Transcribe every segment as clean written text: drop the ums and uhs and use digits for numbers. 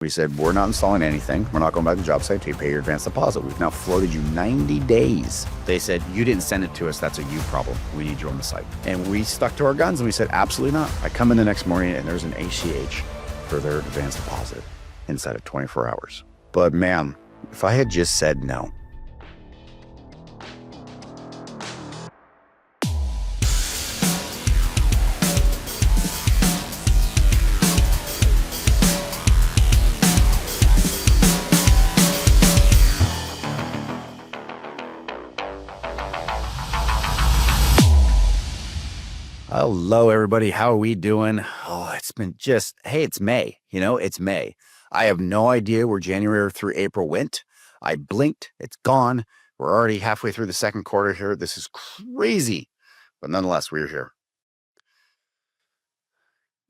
We said, we're not installing anything. We're not going back to the job site until you pay your advance deposit. We've now floated you 90 days. They said, you didn't send it to us. That's a you problem. We need you on the site. And we stuck to our guns and we said, absolutely not. I come in the next morning and there's an ACH for their advance deposit inside of 24 hours. But man, if I had just said no. Hello, everybody. How are we doing? Oh, it's been just, hey, it's May. It's May. I have no idea where January through April went. I blinked. It's gone. We're already halfway through the second quarter here. This is crazy. But nonetheless, we're here.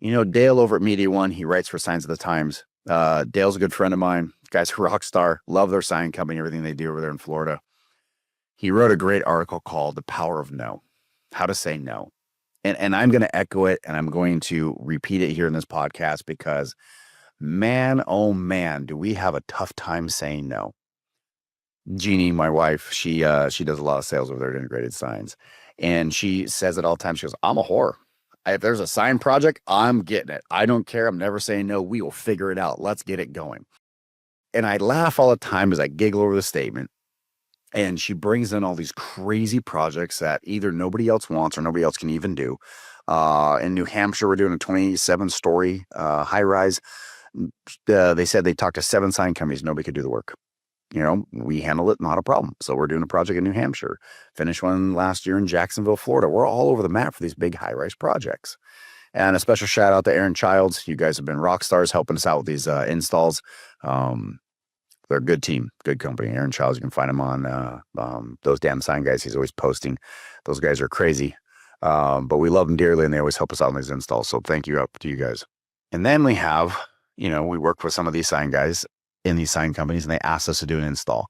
Dale over at Media One, he writes for Signs of the Times. Dale's a good friend of mine. Guy's a rock star. Love their sign company, everything they do over there in Florida. He wrote a great article called The Power of No, How to Say No. And I'm going to echo it, and I'm going to repeat it here in this podcast because, man, oh man, do we have a tough time saying no. Jeannie, my wife, she does a lot of sales over there at Integrated Signs, and she says it all the time. She goes, I'm a whore. If there's a sign project, I'm getting it. I don't care. I'm never saying no. We will figure it out. Let's get it going. And I laugh all the time as I giggle over the statement. And she brings in all these crazy projects that either nobody else wants or nobody else can even do. In New Hampshire, we're doing a 27-story high rise. They said they talked to 7 sign companies. Nobody could do the work. We handle it, not a problem. So we're doing a project in New Hampshire. Finished one last year in Jacksonville, Florida. We're all over the map for these big high rise projects. And a special shout out to Aaron Childs. You guys have been rock stars helping us out with these installs. They're a good team, good company. Aaron Childs, you can find him on those damn sign guys. He's always posting. Those guys are crazy. But we love them dearly, and they always help us out on these installs. So thank you up to you guys. And then we have, we work with some of these sign guys in these sign companies, and they asked us to do an install.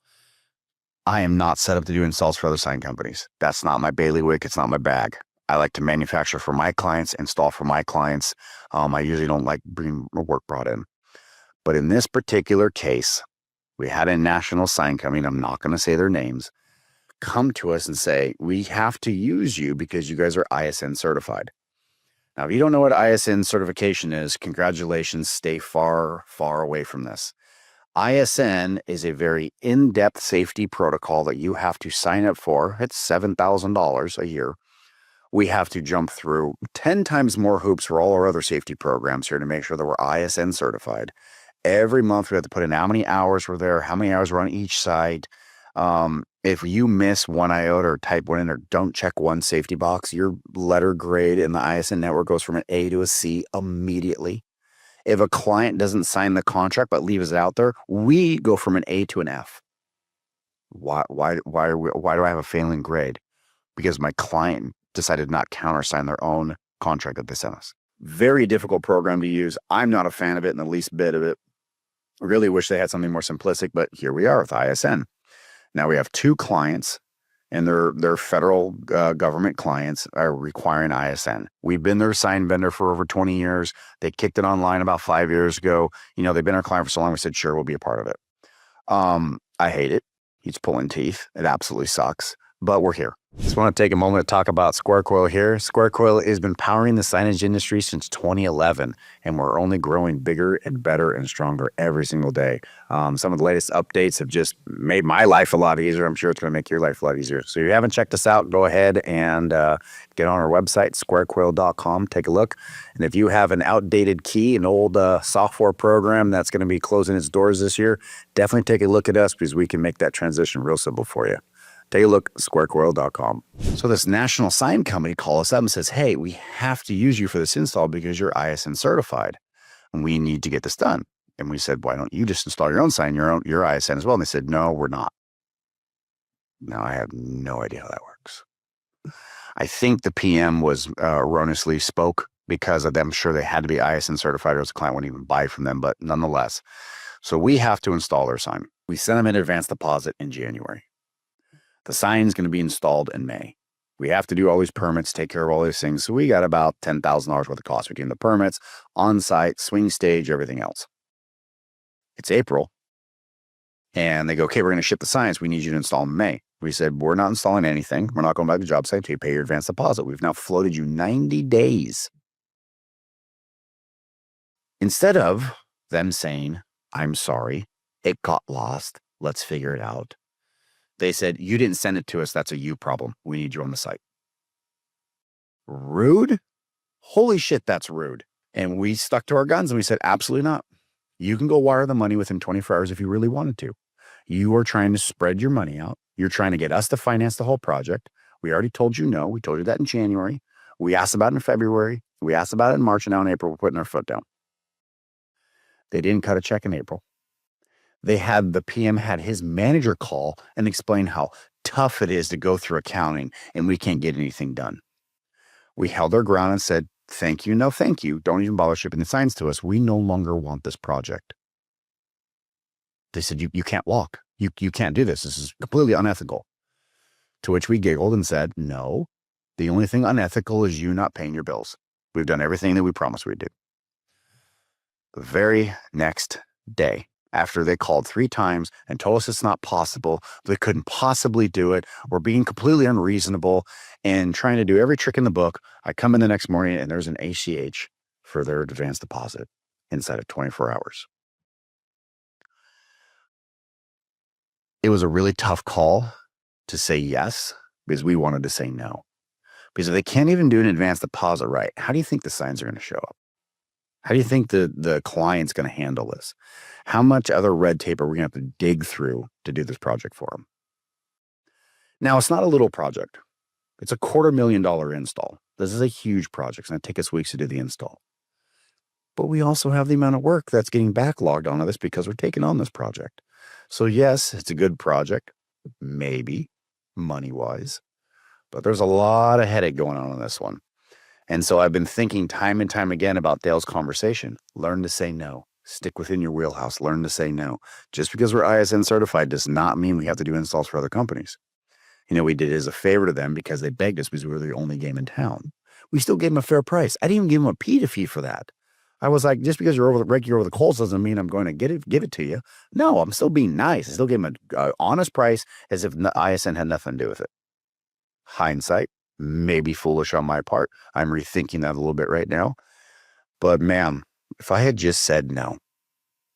I am not set up to do installs for other sign companies. That's not my bailiwick. It's not my bag. I like to manufacture for my clients, install for my clients. I usually don't like bringing work brought in. But in this particular case, we had a national sign company, I'm not going to say their names, come to us and say, we have to use you because you guys are ISN certified. Now, if you don't know what ISN certification is, congratulations, stay far, far away from this. ISN is a very in-depth safety protocol that you have to sign up for. It's $7,000 a year. We have to jump through 10 times more hoops for all our other safety programs here to make sure that we're ISN certified. Every month we have to put in how many hours we're there, how many hours we're on each side. If you miss one iota or type one in or don't check one safety box, your letter grade in the ISN network goes from an A to a C immediately. If a client doesn't sign the contract but leaves it out there, we go from an A to an F. Why do I have a failing grade? Because my client decided not countersign their own contract that they sent us. Very difficult program to use. I'm not a fan of it in the least bit of it. I really wish they had something more simplistic, but here we are with ISN. Now we have 2 clients, and their federal government clients are requiring ISN. We've been their sign vendor for over 20 years. They kicked it online about 5 years ago. They've been our client for so long. We said, sure, we'll be a part of it. I hate it. He's pulling teeth. It absolutely sucks, but we're here. Just want to take a moment to talk about Square Coil here. Square Coil has been powering the signage industry since 2011, and we're only growing bigger and better and stronger every single day. Some of the latest updates have just made my life a lot easier. I'm sure it's going to make your life a lot easier. So if you haven't checked us out, go ahead and get on our website, squarecoil.com. Take a look. And if you have an outdated key, an old software program that's going to be closing its doors this year, definitely take a look at us because we can make that transition real simple for you. Take a look, squarecoil.com. So this national sign company called us up and says, hey, we have to use you for this install because you're ISN certified and we need to get this done. And we said, why don't you just install your own sign, your ISN as well? And they said, no, we're not. Now I have no idea how that works. I think the PM was erroneously spoke because of them. I'm sure they had to be ISN certified or else the client wouldn't even buy from them, but nonetheless. So we have to install their sign. We send them an advance deposit in January. The sign's going to be installed in May. We have to do all these permits, take care of all these things. So we got about $10,000 worth of cost between the permits, on-site, swing stage, everything else. It's April. And they go, okay, we're going to ship the signs. We need you to install them in May. We said, we're not installing anything. We're not going back to the job site until you pay your advance deposit. We've now floated you 90 days. Instead of them saying, I'm sorry, it got lost. Let's figure it out. They said, you didn't send it to us. That's a you problem. We need you on the site. Rude? Holy shit, that's rude. And we stuck to our guns and we said, absolutely not. You can go wire the money within 24 hours if you really wanted to. You are trying to spread your money out. You're trying to get us to finance the whole project. We already told you no. We told you that in January. We asked about it in February. We asked about it in March, and now in April, we're putting our foot down. They didn't cut a check in April. The PM had his manager call and explain how tough it is to go through accounting and we can't get anything done. We held our ground and said, thank you, no thank you. Don't even bother shipping the signs to us. We no longer want this project. They said, you can't walk. You can't do this. This is completely unethical. To which we giggled and said, no, the only thing unethical is you not paying your bills. We've done everything that we promised we'd do. The very next day, after they called 3 times and told us it's not possible, they couldn't possibly do it, we're being completely unreasonable and trying to do every trick in the book, I come in the next morning and there's an ACH for their advance deposit inside of 24 hours. It was a really tough call to say yes because we wanted to say no. Because if they can't even do an advance deposit right, how do you think the signs are going to show up? How do you think the client's going to handle this? How much other red tape are we going to have to dig through to do this project for them? Now, it's not a little project. It's a $250,000 install. This is a huge project. It's going to take us weeks to do the install. But we also have the amount of work that's getting backlogged onto this because we're taking on this project. So yes, it's a good project, maybe money-wise, but there's a lot of headache going on this one. And so I've been thinking time and time again about Dale's conversation. Learn to say no. Stick within your wheelhouse. Learn to say no. Just because we're ISN certified does not mean we have to do installs for other companies. We did it as a favor to them because they begged us because we were the only game in town. We still gave them a fair price. I didn't even give them a PETA fee for that. I was like, just because you're over the coals doesn't mean I'm going to give it to you. No, I'm still being nice. I still gave them an honest price as if ISN had nothing to do with it. Hindsight, maybe foolish on my part. I'm rethinking that a little bit right now. But man, if I had just said no,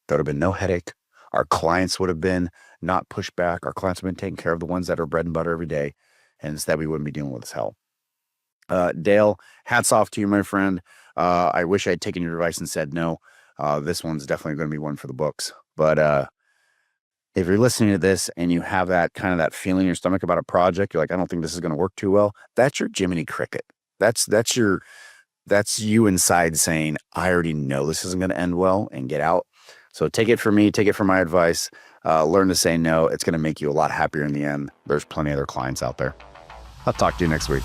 there would have been no headache. Our clients would have been not pushed back. Our clients would have been taking care of the ones that are bread and butter every day. And instead, we wouldn't be dealing with this hell. Dale, hats off to you, my friend. I wish I had taken your advice and said no. This one's definitely going to be one for the books. But if you're listening to this and you have that kind of that feeling in your stomach about a project, you're like, I don't think this is going to work too well. That's your Jiminy Cricket. That's you inside saying, I already know this isn't going to end well, and get out. So take it from me, take it from my advice. Learn to say no. It's going to make you a lot happier in the end. There's plenty of other clients out there. I'll talk to you next week.